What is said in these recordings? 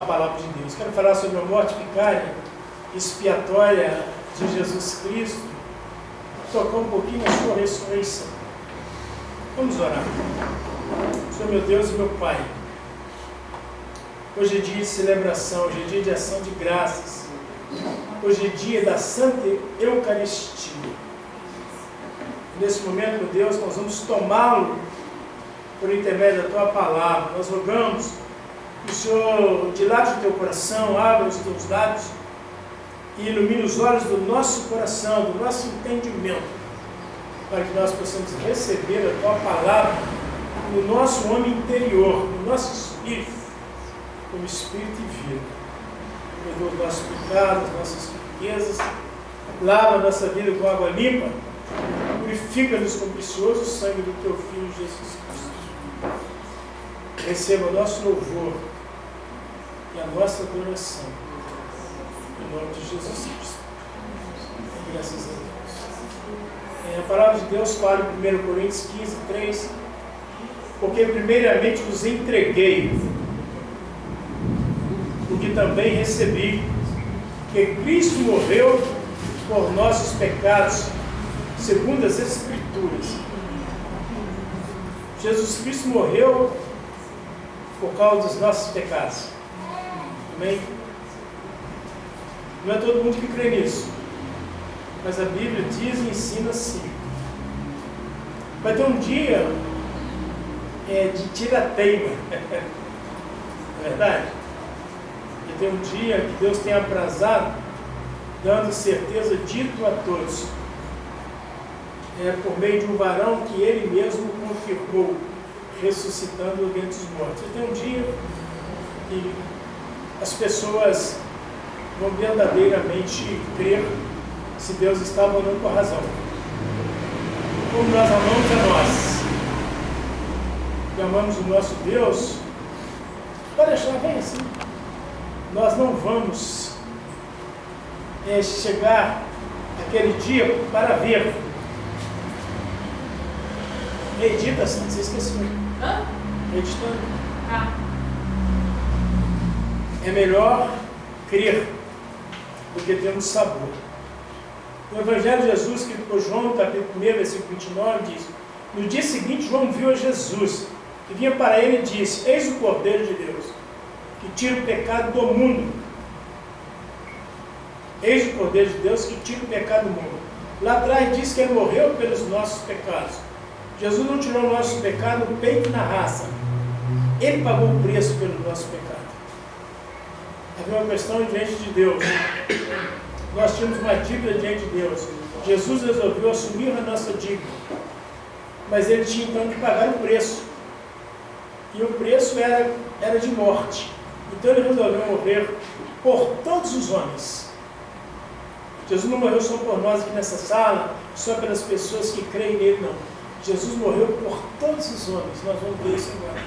A palavra de Deus. Quero falar sobre a morte vicária expiatória de Jesus Cristo, tocar um pouquinho na sua ressurreição. Vamos orar. Senhor meu Deus e meu Pai, hoje é dia de celebração, hoje é dia de ação de graças, hoje é dia da Santa Eucaristia. Nesse momento, meu Deus, nós vamos tomá-lo por intermédio da Tua Palavra. Nós rogamos que o Senhor, dilate o Teu coração, abra os Teus lábios e ilumine os olhos do nosso coração, do nosso entendimento, para que nós possamos receber a Tua Palavra no nosso homem interior, no nosso espírito, como espírito e vida. Perdoa os nossos pecados, nossas riquezas, lava a nossa vida com água limpa, purifica-nos com o precioso sangue do Teu Filho Jesus Cristo. Receba o nosso louvor e a nossa adoração, em nome de Jesus Cristo. Graças a Deus. A palavra de Deus fala em 1 Coríntios 15, 3, porque primeiramente vos entreguei o que também recebi, que Cristo morreu por nossos pecados, segundo as Escrituras. Jesus Cristo morreu por causa dos nossos pecados. Amém? Não é todo mundo que crê nisso, mas a Bíblia diz e ensina assim. Vai ter um dia de tirateima, não é verdade? Vai ter um dia que Deus tem aprazado, dando certeza dito a todos, por meio de um varão que Ele mesmo confirmou, ressuscitando dentre os mortos. E tem um dia que as pessoas vão verdadeiramente crer se Deus está falando com a razão. Como nós amamos a nós e amamos o nosso Deus, pode deixar bem assim. Nós não vamos chegar aquele dia para ver. Medita assim, você esqueceu. Meditando. É melhor crer do que ter um sabor. No Evangelho de Jesus, que por João, capítulo 1, versículo 29, diz: no dia seguinte, João viu a Jesus, que vinha para ele e disse: eis o Cordeiro de Deus, que tira o pecado do mundo. Eis o Cordeiro de Deus, que tira o pecado do mundo. Lá atrás diz que ele morreu pelos nossos pecados. Jesus não tirou o nosso pecado no peito e na raça. Ele pagou o preço pelo nosso pecado. Havia uma questão diante de Deus. Nós tínhamos uma dívida diante de Deus. Jesus resolveu assumir a nossa dívida. Mas ele tinha então que pagar o preço. E o preço era de morte. Então ele resolveu morrer por todos os homens. Jesus não morreu só por nós aqui nessa sala, só pelas pessoas que creem nele, não. Jesus morreu por todos os homens. Nós vamos ver isso agora.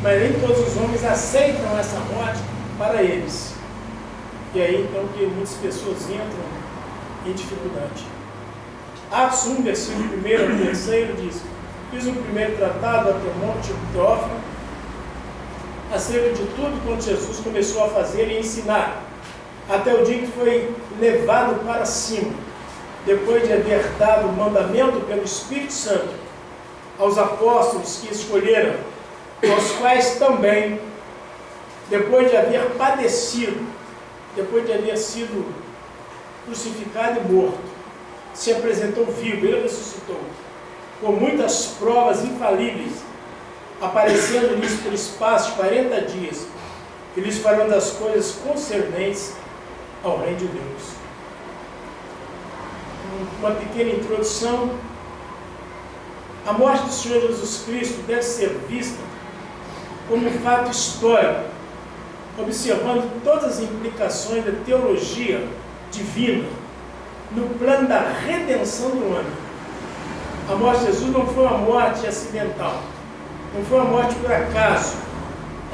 Mas nem todos os homens aceitam essa morte para eles. E aí então que muitas pessoas entram em dificuldade. Atos 1, versículo 1 ao 3 diz: fiz o primeiro tratado a Teófilo acerca de tudo quanto Jesus começou a fazer e ensinar, até o dia que foi levado para cima, depois de haver dado o mandamento pelo Espírito Santo aos apóstolos que escolheram, aos quais também, depois de haver padecido, depois de haver sido crucificado e morto, se apresentou vivo, ele ressuscitou, com muitas provas infalíveis, aparecendo-lhes por espaço de 40 dias, e lhes falando das coisas concernentes ao reino de Deus. Uma pequena introdução. A morte do Senhor Jesus Cristo deve ser vista como um fato histórico, observando todas as implicações da teologia divina no plano da redenção do homem. A morte de Jesus não foi uma morte acidental, não foi uma morte por acaso.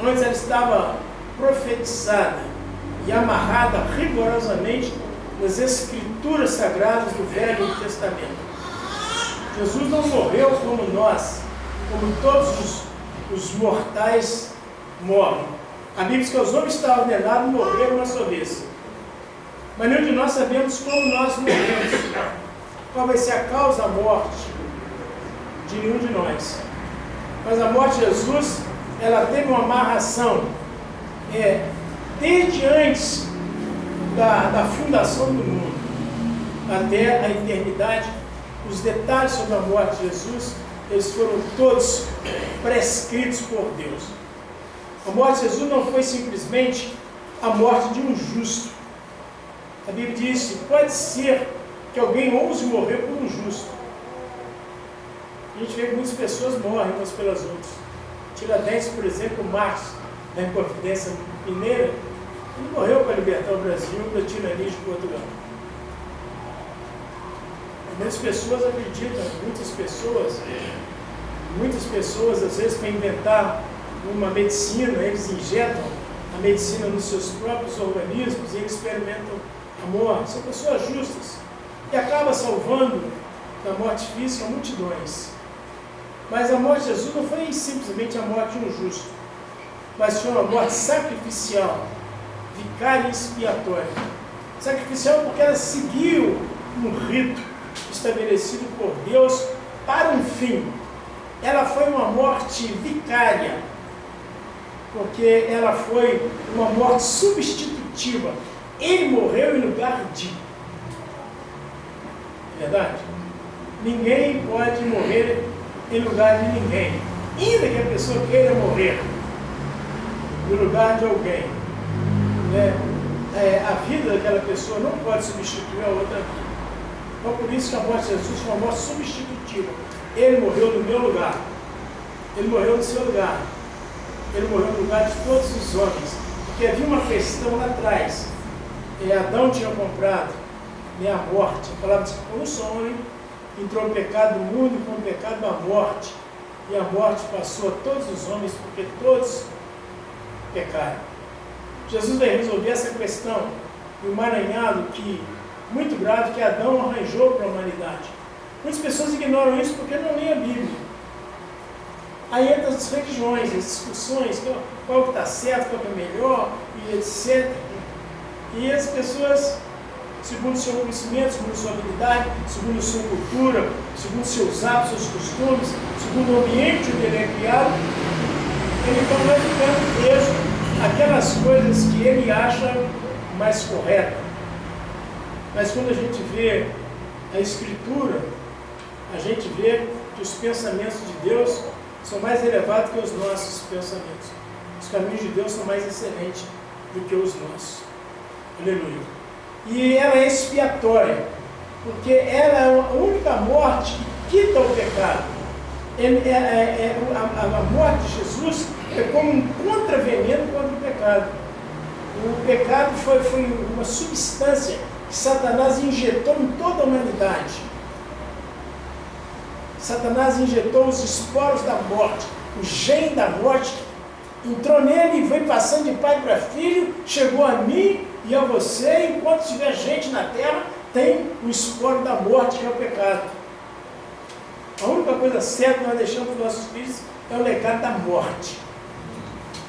Antes ela estava profetizada e amarrada rigorosamente nas Escrituras Sagradas do Velho Testamento. Jesus não morreu como nós, como todos os mortais morrem. A Bíblia diz que aos homens está ordenado morrer uma só vez. Mas nenhum de nós sabemos como nós morremos. Qual vai ser a causa da morte de nenhum de nós. Mas a morte de Jesus, ela teve uma amarração desde antes da fundação do mundo até a eternidade. Os detalhes sobre a morte de Jesus, eles foram todos prescritos por Deus. A morte de Jesus não foi simplesmente a morte de um justo. A Bíblia diz que pode ser que alguém ouse morrer por um justo. A gente vê que muitas pessoas morrem umas pelas outras. Tiradentes, por exemplo, Marcos, da Inconfidência Mineira, ele morreu para libertar o Brasil da tirania de Portugal. Muitas pessoas acreditam, muitas pessoas, às vezes, para inventar uma medicina, eles injetam a medicina nos seus próprios organismos e eles experimentam a morte. São pessoas justas e acaba salvando da morte física multidões. Mas a morte de Jesus não foi simplesmente a morte de um justo, mas foi uma morte sacrificial, vicária e expiatória. Sacrificial porque ela seguiu um rito estabelecido por Deus para um fim. Ela foi uma morte vicária, porque ela foi uma morte substitutiva. Ele morreu em lugar de. É verdade? Ninguém pode morrer em lugar de ninguém, ainda que a pessoa queira morrer no lugar de alguém, né? A vida daquela pessoa não pode substituir a outra vida. Então, por isso que a morte de Jesus foi uma morte substitutiva. Ele morreu no meu lugar, ele morreu no seu lugar, ele morreu no lugar de todos os homens, porque havia uma questão lá atrás. Adão tinha comprado a morte. A palavra diz que por um só homem entrou o pecado no mundo, e com o pecado a morte, e a morte passou a todos os homens, porque todos pecaram. Jesus vai resolver essa questão, o emaranhado muito grave que Adão arranjou para a humanidade. Muitas pessoas ignoram isso porque não leem a Bíblia. Aí entram as religiões, as discussões, qual que está certo, qual que é melhor, e etc. E as pessoas, segundo o seu conhecimento, segundo a sua habilidade, segundo a sua cultura, segundo seus hábitos, seus costumes, segundo o ambiente onde ele é criado, ele então vai ficando preso àquelas coisas que ele acha mais corretas. Mas quando a gente vê a Escritura, a gente vê que os pensamentos de Deus são mais elevados que os nossos pensamentos. Os caminhos de Deus são mais excelentes do que os nossos. Aleluia. E ela é expiatória, porque ela é a única morte que quita o pecado. A morte de Jesus é como um contraveneno contra o pecado. O pecado foi uma substância que Satanás injetou em toda a humanidade. Satanás injetou os esporos da morte, o gene da morte, entrou nele e veio passando de pai para filho, chegou a mim e a você. Enquanto tiver gente na terra, tem o esporo da morte, que é o pecado. A única coisa certa que nós deixamos para os nossos filhos é o legado da morte.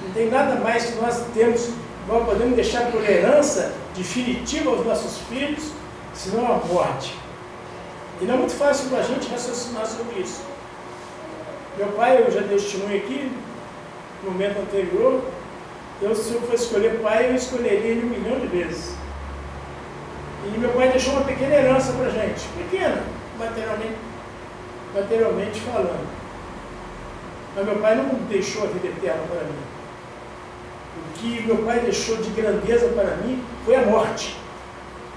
Não tem nada mais que nós temos, nós podemos deixar por herança definitiva aos nossos filhos, senão a morte. E não é muito fácil para a gente raciocinar sobre isso. Meu pai, eu já dei testemunho aqui, no momento anterior, se eu fosse escolher pai, eu escolheria ele 1 milhão de vezes. E meu pai deixou uma pequena herança para a gente, pequena, materialmente falando. Mas meu pai não deixou a vida eterna para mim. O que meu pai deixou de grandeza para mim foi a morte.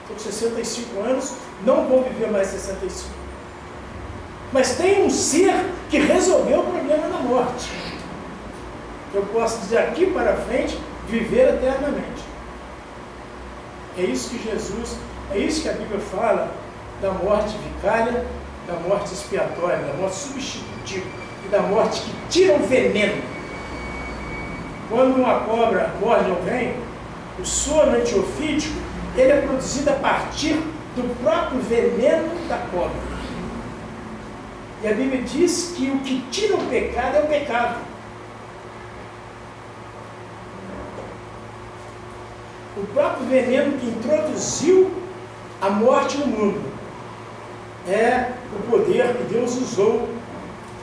Estou com 65 anos, não vou viver mais 65. Mas tem um ser que resolveu o problema da morte. Eu posso, de aqui para frente, viver eternamente. É isso que Jesus, é isso que a Bíblia fala da morte vicária, da morte expiatória, da morte substitutiva e da morte que tira o veneno. Quando uma cobra morde alguém, o soro antiofídico, ele é produzido a partir do próprio veneno da cobra. E a Bíblia diz que o que tira o pecado é o pecado. o próprio veneno que introduziu a morte no mundo é o poder que Deus usou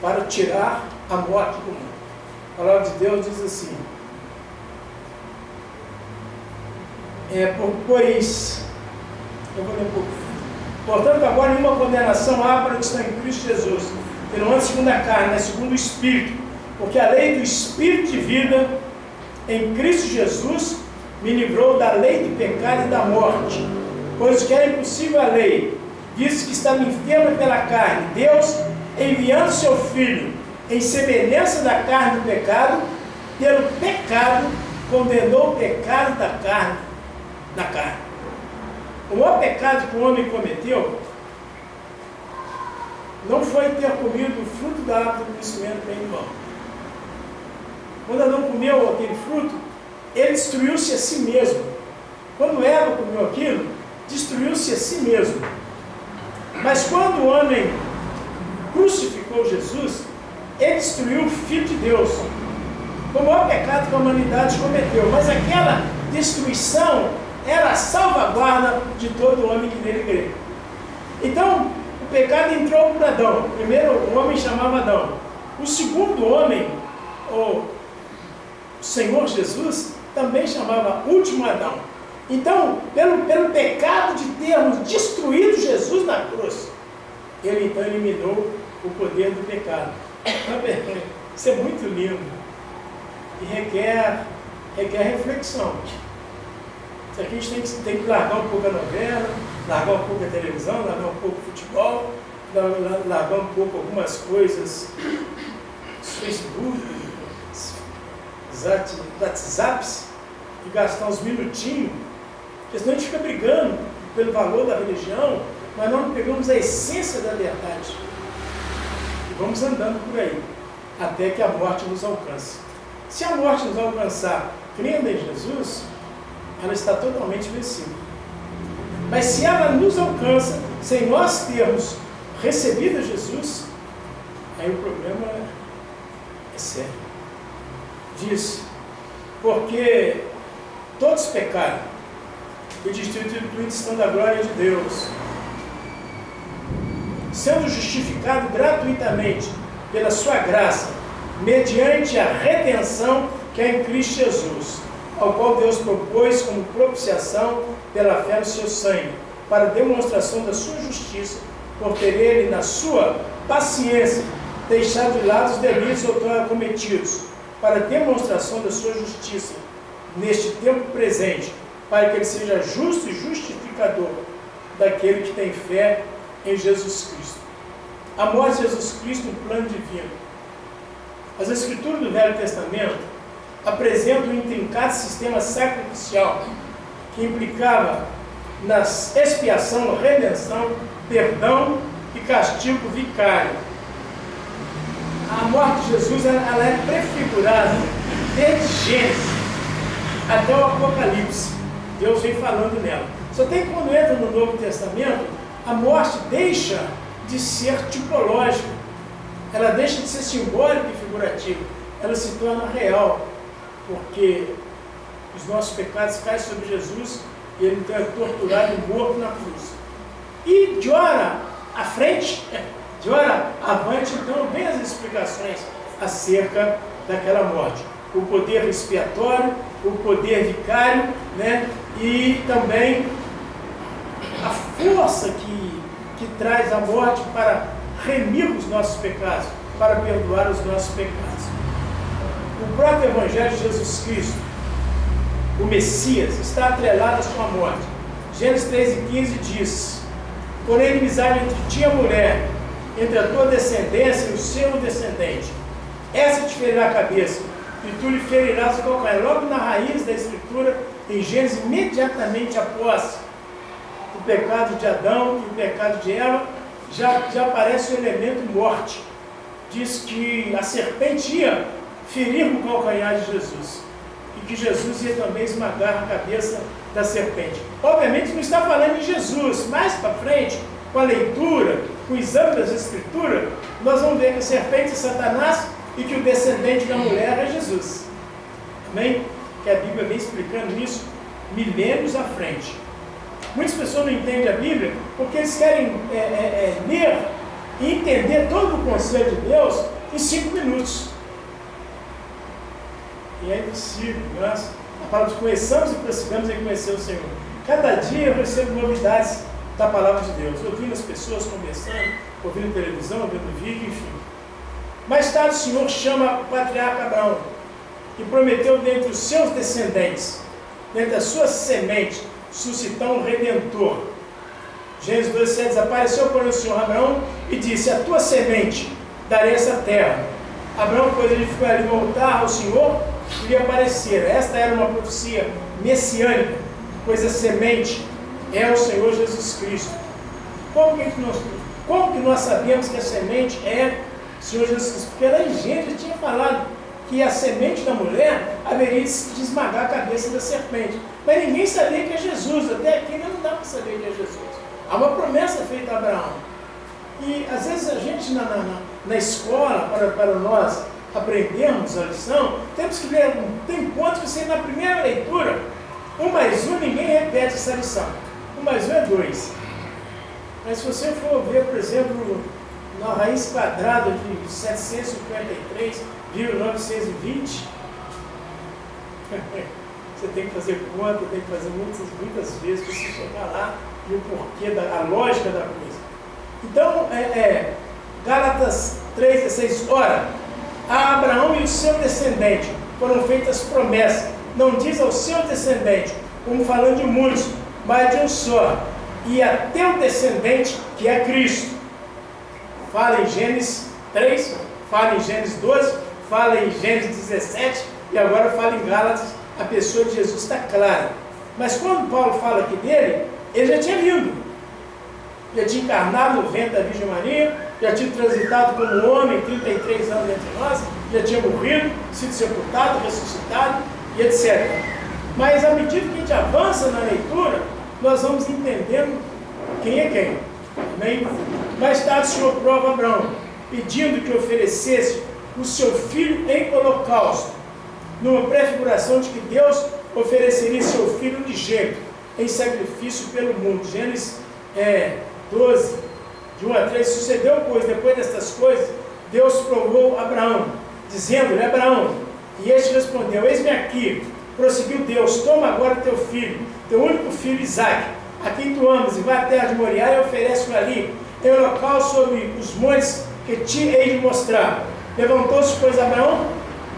para tirar a morte do mundo. A palavra de Deus diz assim: pois, eu vou ler um pouco. Portanto, agora nenhuma condenação há para os que estão em Cristo Jesus, que não anda segundo a carne, mas segundo o Espírito, porque a lei do Espírito de vida em Cristo Jesus me livrou da lei do pecado e da morte, pois que era impossível a lei, visto que estava enferma pela carne, Deus, enviando seu Filho em semelhança da carne do pecado, pelo pecado condenou o pecado da carne, O maior pecado que o homem cometeu não foi ter comido o fruto da árvore do conhecimento bem e mal. Quando Adão comeu aquele fruto, ele destruiu-se a si mesmo. Quando Eva comeu aquilo, destruiu-se a si mesmo. Mas quando o homem crucificou Jesus, ele destruiu o Filho de Deus. Foi o maior pecado que a humanidade cometeu. Mas aquela destruição era a salvaguarda de todo homem que nele crê. Então, o pecado entrou por Adão. Primeiro, o homem chamava Adão. O segundo homem, o Senhor Jesus, também chamava último Adão. Então, pelo pecado de termos destruído Jesus na cruz, ele então eliminou o poder do pecado. Isso é muito lindo e requer reflexão. Isso aqui a gente tem que largar um pouco a novela, largar um pouco a televisão, largar um pouco o futebol, largar um pouco algumas coisas, Facebook, WhatsApps, e gastar uns minutinhos, porque senão a gente fica brigando pelo valor da religião, mas não pegamos a essência da verdade. E vamos andando por aí, até que a morte nos alcance. Se a morte nos alcançar crendo em Jesus, ela está totalmente vencida. Mas se ela nos alcança sem nós termos recebido Jesus, aí o problema é sério. Diz, porque todos pecaram e destituídos estão da glória de Deus, sendo justificado gratuitamente pela sua graça, mediante a redenção que é em Cristo Jesus, ao qual Deus propôs como propiciação pela fé no seu sangue, para demonstração da sua justiça, por ter ele, na sua paciência, deixado de lado os delitos outrora cometidos, para demonstração da sua justiça, neste tempo presente, para que ele seja justo e justificador daquele que tem fé em Jesus Cristo. A morte de Jesus Cristo, um plano divino. As Escrituras do Velho Testamento apresentam um intrincado sistema sacrificial que implicava na expiação, redenção, perdão e castigo vicário. A morte de Jesus ela é prefigurada desde Gênesis até o Apocalipse. Deus vem falando nela. Só tem que quando entra no Novo Testamento, a morte deixa de ser tipológica, ela deixa de ser simbólica e figurativa, ela se torna real, porque os nossos pecados caem sobre Jesus e ele então é torturado e morto na cruz. E de hora à frente, de hora avante, então vem as explicações acerca daquela morte. O poder expiatório, o poder vicário, né? E também a força que traz a morte para remir os nossos pecados, para perdoar os nossos pecados. O próprio Evangelho de Jesus Cristo, o Messias, está atrelado à sua morte. Gênesis 3:15 diz: porém, inimizade entre ti e a mulher, entre a tua descendência e o seu descendente. Essa te ferirá a cabeça, e tu lhe ferirás o calcanhar. Logo na raiz da Escritura, em Gênesis, imediatamente após o pecado de Adão e o pecado de Eva, já aparece o elemento morte. Diz que a serpente ia ferir o calcanhar de Jesus, e que Jesus ia também esmagar a cabeça da serpente. Obviamente não está falando de Jesus. Mais para frente, com a leitura, com o exame das Escrituras, nós vamos ver que a serpente é Satanás e que o descendente da mulher é Jesus. Amém? Que a Bíblia vem explicando isso milênios à frente. Muitas pessoas não entendem a Bíblia porque eles querem ler e entender todo o conselho de Deus em 5 minutos. E é impossível. Nós, a palavra de conheçamos e prossigamos em conhecer o Senhor. Cada dia eu recebo novidades da palavra de Deus, ouvindo as pessoas conversando, ouvindo televisão, ouvindo vídeo, enfim. Mais tarde o Senhor chama o patriarca Abraão e prometeu dentre os seus descendentes, dentre da sua semente, suscitar um redentor. Gênesis 2,7 desapareceu, porém, o Senhor Abraão e disse: a tua semente darei essa terra. Abraão, quando ele ficou ali voltar ao Senhor, iria aparecer. Esta era uma profecia messiânica, pois a semente é o Senhor Jesus Cristo. Como que nós sabemos que a semente é o Senhor Jesus Cristo? Porque lá em Gênesis tinha falado que a semente da mulher haveria de esmagar a cabeça da serpente. Mas ninguém sabia que é Jesus. Até aqui ainda não dá para saber que é Jesus. Há uma promessa feita a Abraão. E às vezes a gente na escola, para nós aprendermos a lição, temos que ler, tem pontos que você na primeira leitura, 1 mais 1, ninguém repete essa lição. 1 mais 1 é 2. Mas se você for ver, por exemplo, na raiz quadrada de 753,920, você tem que fazer conta, tem que fazer muitas vezes para você chegar lá e o porquê, a lógica da coisa. Então, Gálatas 3,16, ora, a Abraão e o seu descendente foram feitas promessas, não diz ao seu descendente, como falando de muitos, mas de um só, e a teu descendente, que é Cristo. Fala em Gênesis 3, fala em Gênesis 12, fala em Gênesis 17, e agora fala em Gálatas, a pessoa de Jesus está clara. Mas quando Paulo fala aqui dele, ele já tinha vindo, já tinha encarnado no ventre da Virgem Maria, já tinha transitado como homem, 33 anos entre nós, já tinha morrido, sido sepultado, ressuscitado, e etc. Mas à medida que a gente avança na leitura, nós vamos entendendo quem é quem. Amém? Mais tarde o Senhor prova Abraão, pedindo que oferecesse o seu filho em holocausto, numa prefiguração de que Deus ofereceria seu filho unigênito em sacrifício pelo mundo. Gênesis 12, de 1 a 3, sucedeu, pois, depois destas coisas, Deus provou Abraão, dizendo-lhe: Abraão, e este respondeu: eis-me aqui. Prosseguiu Deus: toma agora teu filho, teu único filho Isaque, a quem tu amas, e vai à terra de Moriá e oferece-o ali, em holocausto sobre os montes que te hei de mostrar. Levantou-se, pois, Abraão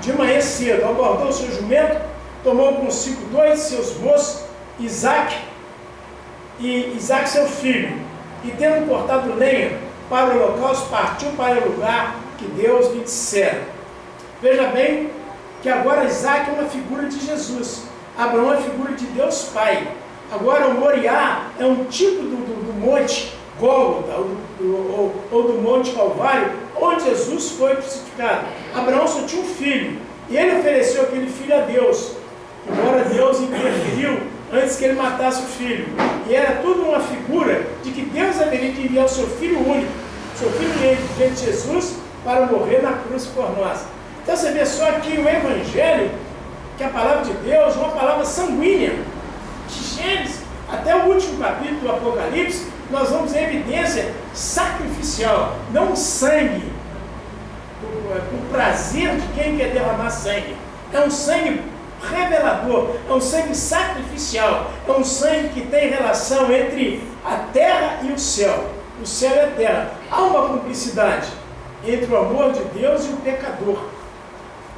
de manhã cedo, abordou o seu jumento, tomou consigo 2 de seus moços, Isaque seu filho, e tendo cortado lenha para o holocausto, partiu para o lugar que Deus lhe dissera. Veja bem que agora Isaque é uma figura de Jesus, Abraão é figura de Deus Pai. Agora o Moriá é um tipo do monte Gólgota, ou do monte Calvário, onde Jesus foi crucificado. Abraão só tinha um filho, e ele ofereceu aquele filho a Deus, embora Deus interferiu antes que ele matasse o filho. E era tudo uma figura de que Deus haveria de enviar o seu filho único, seu filho único, Jesus, para morrer na cruz por nós. Então você vê só aqui o Evangelho, que a palavra de Deus é uma palavra sanguínea. De Gênesis até o último capítulo do Apocalipse, nós vamos em evidência sacrificial, não sangue, o prazer de quem quer derramar sangue. É um sangue revelador, é um sangue sacrificial, é um sangue que tem relação entre a terra e o céu e a terra. Há uma cumplicidade entre o amor de Deus e o pecador.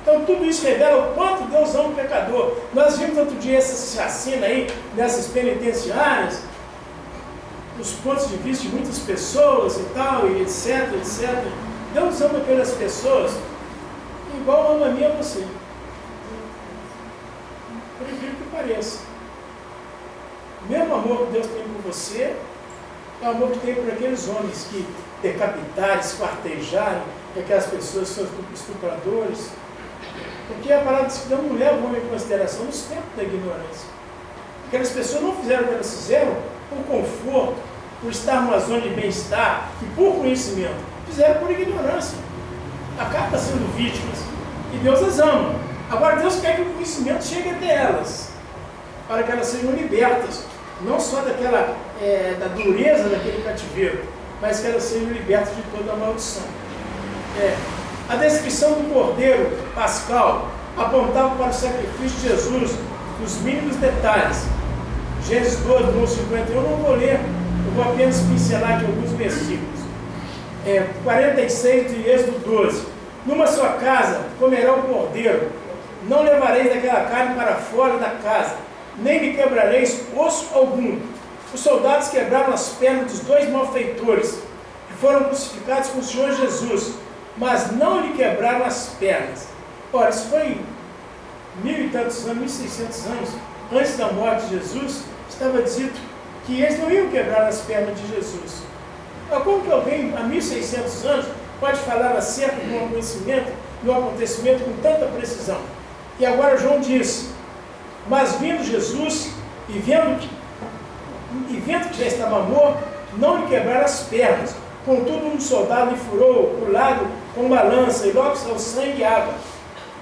Então tudo isso revela o quanto Deus ama o pecador. Nós vimos outro dia essa chacina aí, nessas penitenciárias, os pontos de vista de muitas pessoas e tal, e etc, etc. Deus ama aquelas pessoas igual ama a mim e a você. Por incrível que pareça. O mesmo amor que Deus tem por você é o amor que tem por aqueles homens que decapitaram, esquartejaram, que aquelas pessoas são estupradores. Porque a palavra diz que Deus não leva o homem em consideração nos tempos da ignorância. Aquelas pessoas não fizeram o que elas fizeram por conforto, por estar numa zona de bem-estar e por conhecimento. Fizeram por ignorância. Acabam sendo vítimas. E Deus as ama. Agora Deus quer que o conhecimento chegue até elas. para que elas sejam libertas, não só daquela, da dureza daquele cativeiro, mas que elas sejam libertas de toda a maldição. A descrição do Cordeiro Pascal apontava para o sacrifício de Jesus nos mínimos detalhes. Gênesis 12, 51, eu não vou ler, eu vou apenas pincelar aqui alguns versículos. 46 de Êxodo 12. Numa sua casa comerá o cordeiro, não levareis daquela carne para fora da casa, nem lhe quebrareis osso algum. Os soldados quebraram as pernas dos 2 malfeitores, que foram crucificados com o Senhor Jesus, mas não lhe quebraram as pernas. Ora, isso foi 1000 e tantos anos, 1600 anos, antes da morte de Jesus, estava dito que eles não iam quebrar as pernas de Jesus. Mas como que alguém, há 1600 anos, pode falar acerca de um acontecimento com tanta precisão? E agora João diz, mas vindo Jesus, e vendo que já estava morto, não lhe quebraram as pernas. Contudo, um soldado lhe furou o lado com uma lança, e logo saiu sangue e água.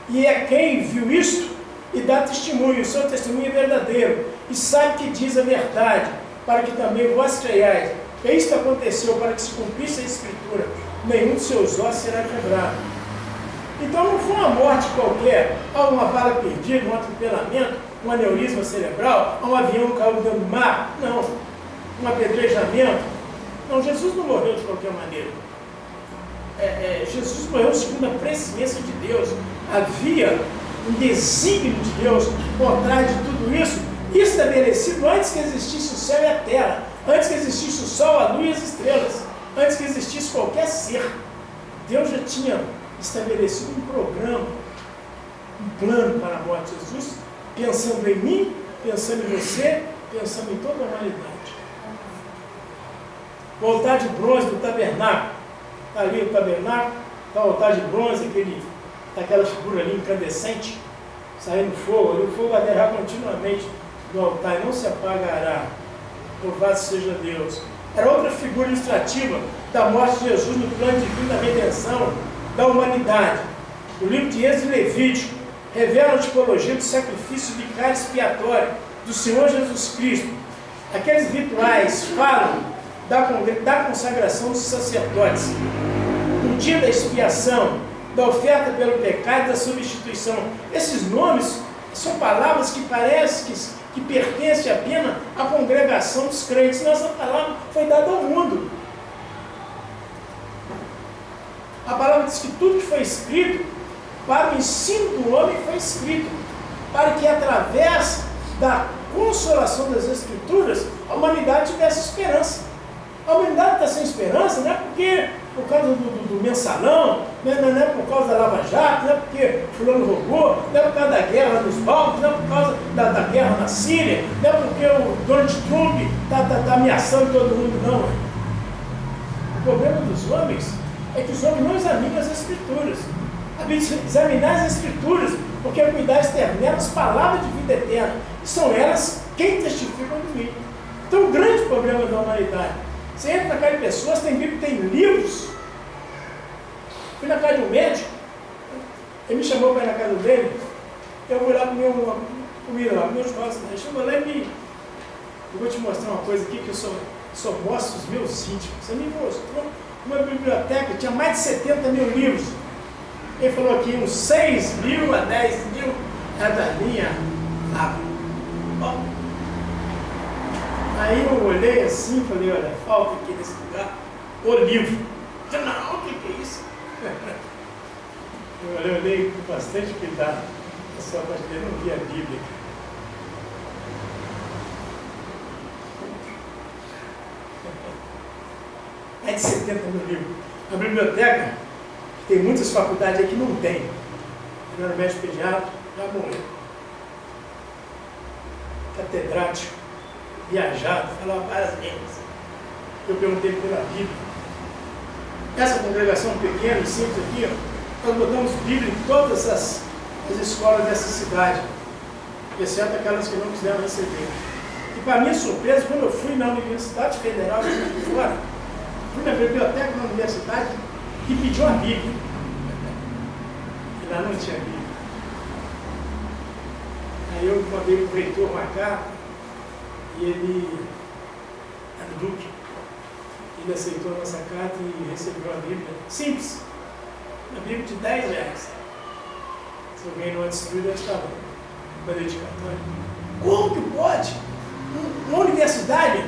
E é quem viu isto e dá testemunho, o seu testemunho é verdadeiro, e sabe que diz a verdade, para que também vós creiais, que isto aconteceu para que se cumprisse a Escritura, nenhum de seus ossos será quebrado. Então não foi uma morte qualquer, uma bala perdida, um atropelamento, um aneurisma cerebral, um avião caiu dentro do mar, não, um apedrejamento. Não, Jesus não morreu de qualquer maneira. Jesus morreu segundo a presciência de Deus. Havia um desígnio de Deus por trás de tudo isso, estabelecido antes que existisse o céu e a terra, antes que existisse o sol, a lua e as estrelas, antes que existisse qualquer ser. Deus já tinha estabelecido um programa, um plano para a morte de Jesus, pensando em mim, pensando em você, pensando em toda a humanidade. O altar de bronze do tabernáculo, está ali o tabernáculo, está o altar de bronze, aquela figura ali incandescente, saindo fogo, ali o fogo aderrar continuamente do altar e não se apagará. Louvado seja Deus. Era outra figura ilustrativa da morte de Jesus no plano divino da redenção da humanidade. O livro de Êxodo e Levítico revela a tipologia do sacrifício vicário expiatório do Senhor Jesus Cristo. Aqueles rituais falam da consagração dos sacerdotes, do dia da expiação, da oferta pelo pecado e da substituição. Esses nomes são palavras que parecem que pertencem apenas à congregação dos crentes. Nossa palavra foi dada ao mundo. A palavra diz que tudo que foi escrito para o ensino do homem foi escrito, para que através da consolação das Escrituras a humanidade tivesse esperança. A humanidade está sem esperança, não é porque por causa do mensalão, não é por causa da Lava Jato, não é porque fulano roubou, não é por causa da guerra nos Balcãs, não é por causa da guerra na Síria, não é porque o Donald Trump está ameaçando todo mundo, não. O problema dos homens é que os homens não examinam as Escrituras. Examinar as Escrituras, porque a cuidar externa, as palavras de vida eterna, e são elas quem testificam de mim. Então o grande problema da humanidade, você entra na casa de pessoas, tem Bíblia, tem livros. Fui na casa de um médico, ele me chamou para ir na casa dele, eu vou lá comer uma comida lá, meus churrasco, ele chegou lá e eu vou te mostrar uma coisa aqui que eu só mostro os meus íntimos. Você me mostrou uma biblioteca, tinha mais de 70 mil livros. Ele falou aqui uns 6 mil a 10 mil é da minha água. Aí eu olhei assim e falei, olha, falta aqui nesse lugar o livro. Eu falei, não, o que é isso? Eu olhei com bastante cuidado, só para que eu não via a Bíblia. É de 70 mil livros. A biblioteca, tem muitas faculdades aqui que não tem. Eu era médico pediatra, já morreu. Catedrático, viajado, falava várias línguas. Eu perguntei pela Bíblia. Essa congregação pequena e simples aqui, ó, nós botamos Bíblia em todas as escolas dessa cidade, exceto aquelas que não quiseram receber. E para minha surpresa, quando eu fui na Universidade Federal de Juiz de Fora, fui na biblioteca da universidade e pedi uma Bíblia. E lá não tinha Bíblia. Aí Eu mandei o reitor uma carta e ele, a Duque, ele aceitou a nossa carta e recebeu a Bíblia. Simples. A Bíblia de R$10. Se alguém não a destruir, deve estar bom. Uma dedicatória. Como que pode? Uma universidade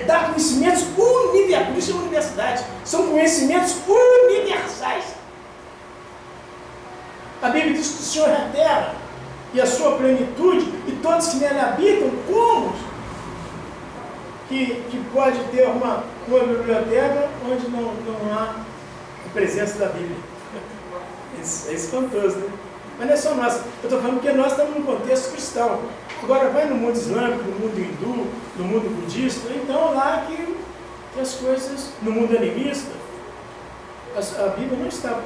dá conhecimentos universais. Por isso é uma universidade. São conhecimentos universais. A Bíblia diz que o Senhor é a terra e a sua plenitude, e todos que nela habitam, como que pode ter uma biblioteca onde não há a presença da Bíblia? É espantoso, né? Mas não é só nós. Eu estou falando que nós estamos num contexto cristão. Agora vai no mundo islâmico, no mundo hindu, no mundo budista, então lá que as coisas, no mundo animista, a Bíblia não está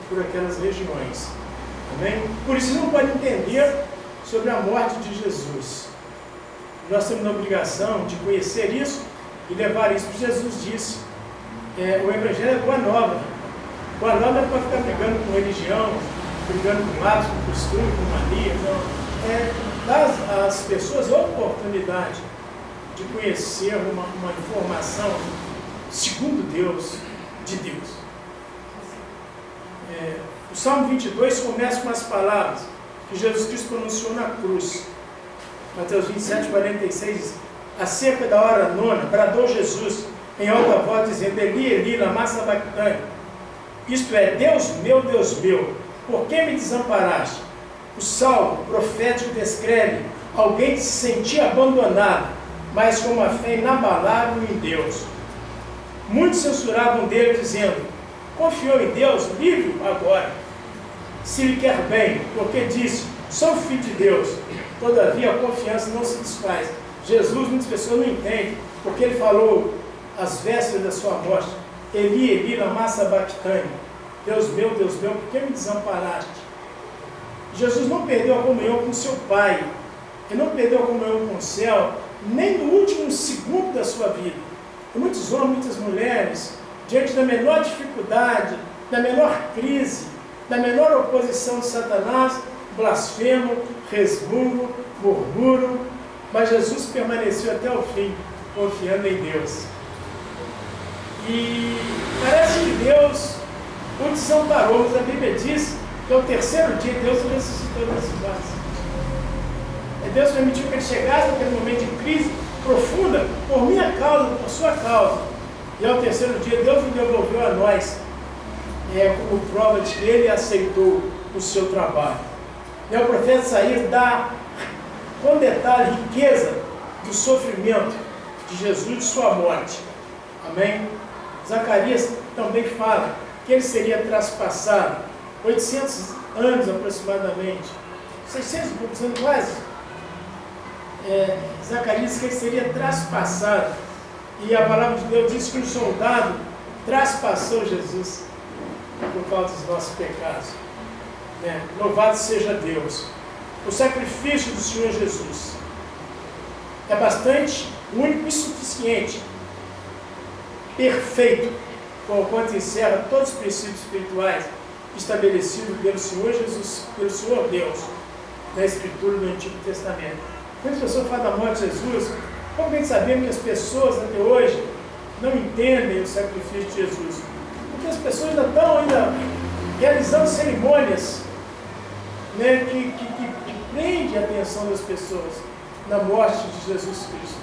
por aquelas regiões. Amém? Por isso não pode entender sobre a morte de Jesus. Nós temos a obrigação de conhecer isso e levar isso, porque Jesus disse, o Evangelho é boa nova. Boa nova não é para ficar brigando com religião, brigando com hábitos, com costume, com mania, não. Dar às pessoas a oportunidade de conhecer uma informação segundo Deus, de Deus. O Salmo 22 começa com as palavras que Jesus Cristo pronunciou na cruz. Mateus 27, 46 diz: acerca da hora nona, bradou Jesus em alta voz, dizendo: Eli, Eli, lama sabachthani. Isto é, Deus meu, por que me desamparaste? O salmo profético descreve alguém que se sentia abandonado, mas com uma fé inabalável em Deus. Muitos censuravam dele, dizendo: confiou em Deus, livre-o agora, se lhe quer bem, porque disse: sou filho de Deus. Todavia a confiança não se desfaz. Jesus, muitas pessoas não entendem, porque ele falou às vésperas da sua morte: Eli, Eli, lama sabachthani. Deus meu, por que me desamparaste? Jesus não perdeu a comunhão com seu Pai, ele não perdeu a comunhão com o céu, nem no último segundo da sua vida. E muitos homens, muitas mulheres, diante da menor dificuldade, da menor crise, da menor oposição de Satanás, blasfemam, resmungam, murmuram, mas Jesus permaneceu até o fim, confiando em Deus. E parece que Deus o desamparou, mas a Bíblia diz que ao terceiro dia Deus o ressuscitou das mortos. Deus permitiu que ele chegasse naquele momento de crise profunda, por minha causa, por sua causa. E ao terceiro dia Deus o devolveu a nós, como prova de que ele aceitou o seu trabalho. E o profeta Isaías dá com detalhe riqueza do sofrimento de Jesus, de sua morte. Amém? Zacarias também fala que ele seria traspassado 800 anos aproximadamente, 600 e poucos anos quase. Zacarias diz que ele seria traspassado, e a palavra de Deus diz que um soldado traspassou Jesus por causa dos nossos pecados. Louvado seja Deus. O sacrifício do Senhor Jesus é bastante único e suficiente, perfeito, quanto encerra todos os princípios espirituais estabelecidos pelo Senhor Jesus, pelo Senhor Deus, na Escritura do Antigo Testamento. Quando as pessoas falam da morte de Jesus, como bem sabemos que as pessoas até hoje não entendem o sacrifício de Jesus? Porque as pessoas ainda estão realizando cerimônias, que prendem a atenção das pessoas na morte de Jesus Cristo.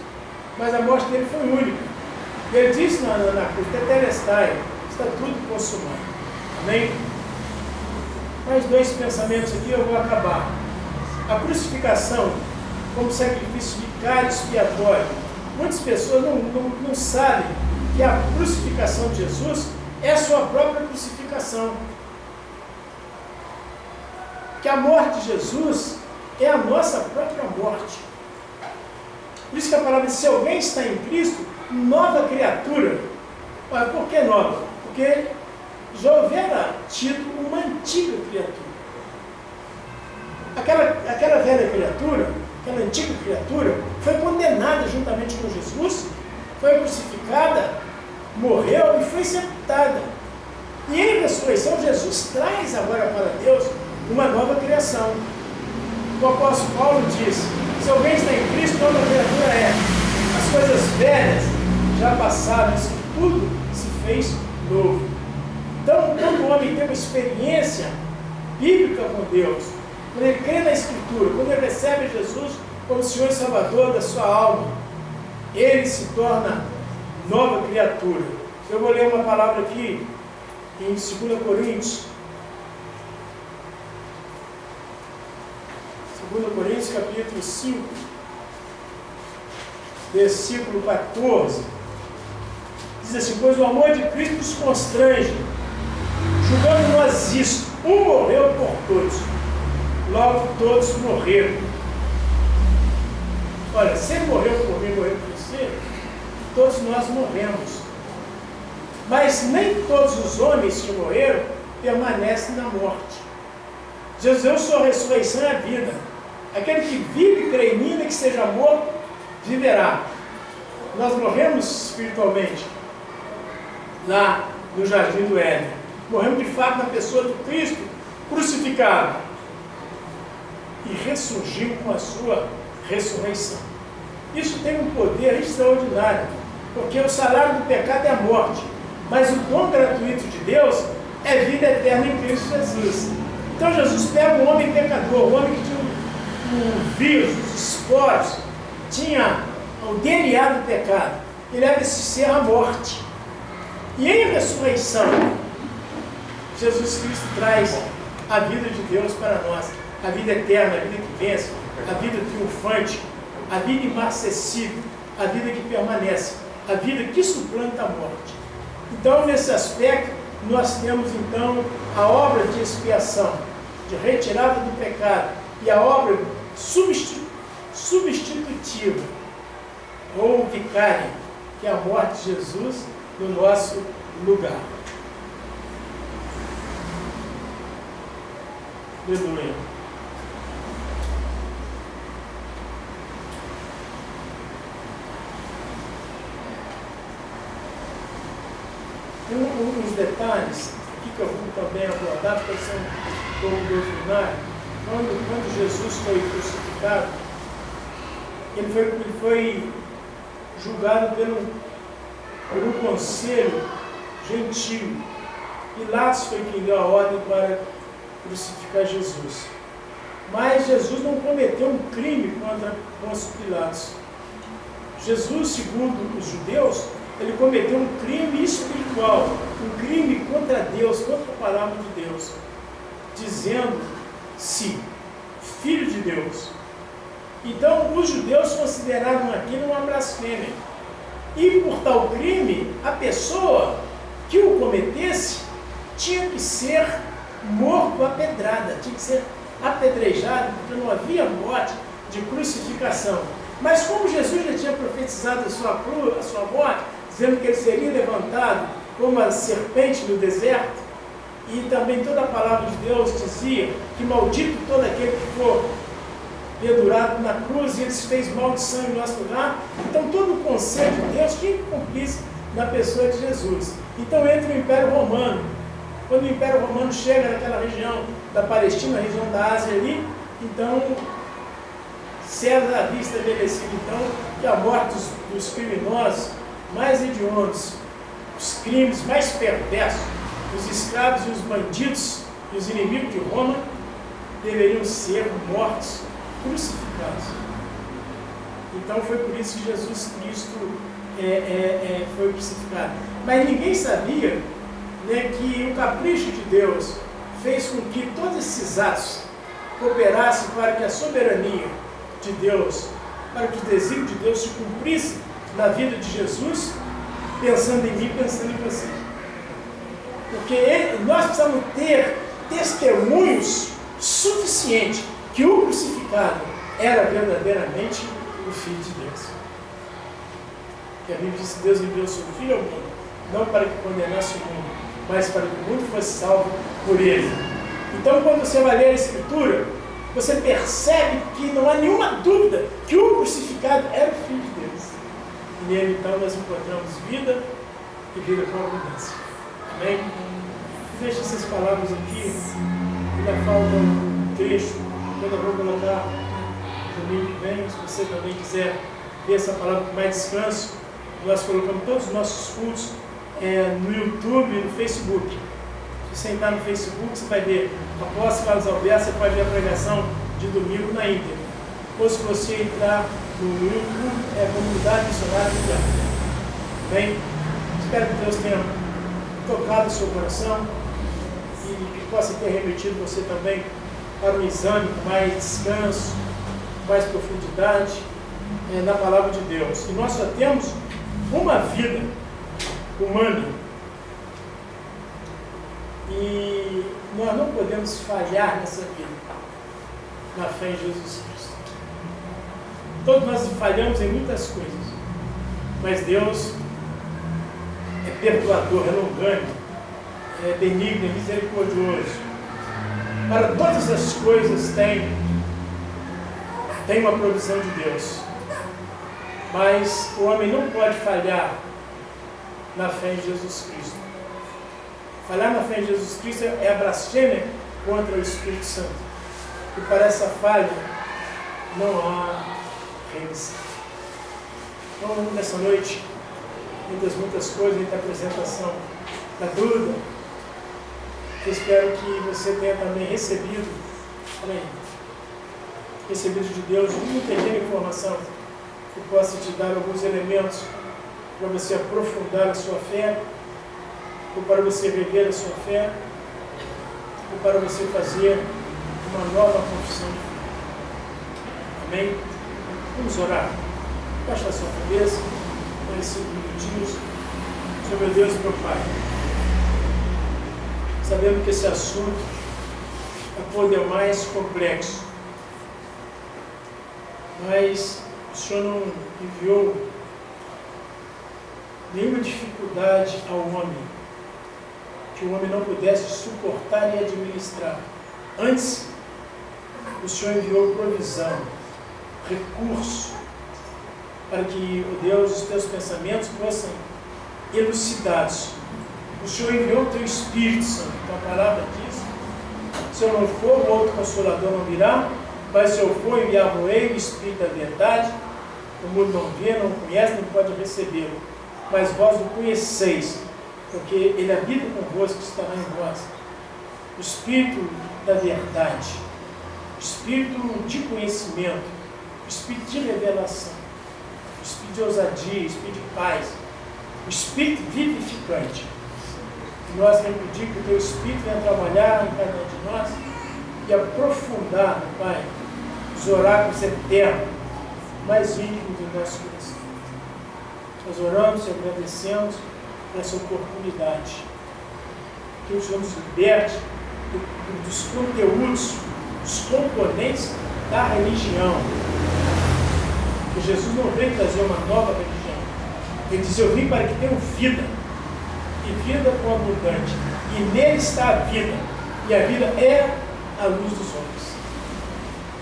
Mas a morte dele foi única. Ele disse na cruz: tetelestai, está tudo consumado. Amém? Mais dois pensamentos aqui, eu vou acabar. A crucificação como sacrifício vicário expiatório. Muitas pessoas não sabem que a crucificação de Jesus é a sua própria crucificação. Que a morte de Jesus é a nossa própria morte. Por isso que a palavra diz: se alguém está em Cristo, nova criatura. Por que nova? Porque já houvera tido uma antiga criatura. Aquela velha criatura, aquela antiga criatura, foi condenada juntamente com Jesus, foi crucificada, morreu e foi sepultada. E em ressurreição, Jesus traz agora para Deus uma nova criação. o apóstolo Paulo diz: se alguém está em Cristo, nova criatura é. As coisas velhas já passaram, isso tudo se fez novo. Então, quando o homem tem uma experiência bíblica com Deus, quando ele crê na Escritura, quando ele recebe Jesus como Senhor e Salvador da sua alma, ele se torna nova criatura. Eu vou ler uma palavra aqui em 2 Coríntios. 2 Coríntios capítulo 5, versículo 14. Diz assim: pois o amor de Cristo nos constrange, julgando nós isto, um morreu por todos, logo todos morreram. Olha, se ele morreu por mim, morreu por você, todos nós morremos. Mas nem todos os homens que morreram permanecem na morte. Jesus: eu sou a ressurreição e a vida. Aquele que vive e crê em mim, ainda que seja morto, viverá. Nós morremos espiritualmente lá no Jardim do Éden. Morremos de fato na pessoa do Cristo crucificado e ressurgiu com a sua ressurreição. Isso tem um poder extraordinário, porque o salário do pecado é a morte, mas o dom gratuito de Deus é vida eterna em Cristo Jesus. Então Jesus pega um homem pecador, um homem que tinha um vírus, os esporos, tinha o DNA do pecado, e leva esse ser à morte. E em ressurreição, Jesus Cristo traz a vida de Deus para nós, a vida eterna, a vida que vence, a vida triunfante, a vida imarcessível, a vida que permanece, a vida que suplanta a morte. Então, nesse aspecto, nós temos então a obra de expiação, de retirada do pecado, e a obra substitutiva, ou vicária, que é a morte de Jesus no nosso lugar. Aleluia. Tem uns detalhes aqui que eu vou também abordar, porque são um pouco doutrinários. Quando Jesus foi crucificado, ele foi julgado por um conselho gentil. Pilatos foi quem deu a ordem para crucificar Jesus. Mas Jesus não cometeu um crime contra Pôncio Pilatos. Jesus, segundo os judeus, ele cometeu um crime espiritual, um crime contra Deus, contra a palavra de Deus, dizendo-se filho de Deus. Então, os judeus consideraram aquilo uma blasfêmia. E por tal crime, a pessoa que o cometesse tinha que ser morto a pedrada, tinha que ser apedrejado, porque não havia morte de crucificação. Mas como Jesus já tinha profetizado a sua morte, dizendo que ele seria levantado como a serpente no deserto, e também toda a palavra de Deus dizia que maldito todo aquele que for pendurado na cruz, e ele se fez maldição em nosso lugar. Então todo o conselho de Deus tinha que cumprir na pessoa de Jesus. Então entra o Império Romano. Quando o Império Romano chega naquela região da Palestina, a região da Ásia ali, então César havia estabelecido então que a morte dos criminosos mais hediondos, os crimes mais perversos, os escravos e os bandidos e os inimigos de Roma deveriam ser mortos, crucificados. Então foi por isso que Jesus Cristo foi crucificado. Mas ninguém sabia, né, que o capricho de Deus fez com que todos esses atos cooperassem para que a soberania de Deus, para que o desígnio de Deus se cumprisse na vida de Jesus, pensando em mim, pensando em você. Porque nós precisamos ter testemunhos suficientes que o crucificado era verdadeiramente o Filho de Deus. Que a Bíblia diz que Deus enviou o seu Filho ao mundo, não para que condenasse o mundo, mas para que o mundo fosse salvo por ele. Então, quando você vai ler a Escritura, você percebe que não há nenhuma dúvida que o crucificado era o Filho de Deus. E nele, então, nós encontramos vida e vida com abundância. Amém? Deixa essas palavras aqui, ainda falta um trecho Quando eu vou colocar no domingo que vem, se você também quiser ver essa palavra com mais descanso, nós colocamos todos os nossos cultos no YouTube e no Facebook. Se você entrar no Facebook, você vai ver após Carlos Alberto, você pode ver a pregação de domingo na íntegra. Ou se você entrar no YouTube, Comunidade Missionária Mundial. Bem, espero que Deus tenha tocado o seu coração e que possa ter remetido você também para um exame com mais descanso, com mais profundidade na palavra de Deus. E nós só temos uma vida humana e nós não podemos falhar nessa vida, na fé em Jesus Cristo. Todos nós falhamos em muitas coisas, mas Deus é perdoador, é longânimo, é benigno, é misericordioso. Para todas as coisas tem uma provisão de Deus. Mas o homem não pode falhar na fé em Jesus Cristo. Falhar na fé em Jesus Cristo é a blasfêmia contra o Espírito Santo. E para essa falha não há remissão. Então, nessa noite, entre muitas coisas, entre a apresentação da dúvida, eu espero que você tenha também recebido de Deus uma pequena informação que possa te dar alguns elementos para você aprofundar a sua fé, ou para você rever a sua fé, ou para você fazer uma nova confissão de fé. Amém? Vamos orar. Baixa a sua cabeça, por esses minutinhos. Senhor meu Deus e meu Pai, sabendo que esse assunto é por demais complexo, mas o Senhor não enviou nenhuma dificuldade ao homem que o homem não pudesse suportar e administrar. Antes, o Senhor enviou provisão, recurso, para que o Deus, os teus pensamentos fossem elucidados. O Senhor enviou o teu Espírito Santo. Então a palavra diz: se eu não for, o outro Consolador não virá, mas se eu for, enviar-vos-ei o Espírito da verdade. O mundo não vê, não conhece, não pode recebê-lo, mas vós o conheceis, porque ele habita convosco, estará em vós. O Espírito da verdade, o Espírito de conhecimento, o Espírito de revelação, o Espírito de ousadia, o Espírito de paz, o Espírito vivificante. E nós queremos pedir que o teu Espírito venha trabalhar em cada um de nós e aprofundar, meu Pai, os oráculos eternos, mais íntimos do nosso coração. Nós oramos e agradecemos por essa oportunidade. Que o Senhor nos liberte dos conteúdos, dos componentes da religião. Que Jesus não veio trazer uma nova religião. Ele disse: eu vim para que tenham vida, e vida com abundante. E nele está a vida, e a vida é a luz dos homens.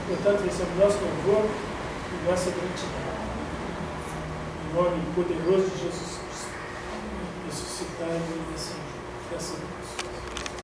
Portanto, recebemos nosso louvor e nossa gratidão. Em nome poderoso de Jesus Cristo, ressuscitado e descendido. Graças a Deus.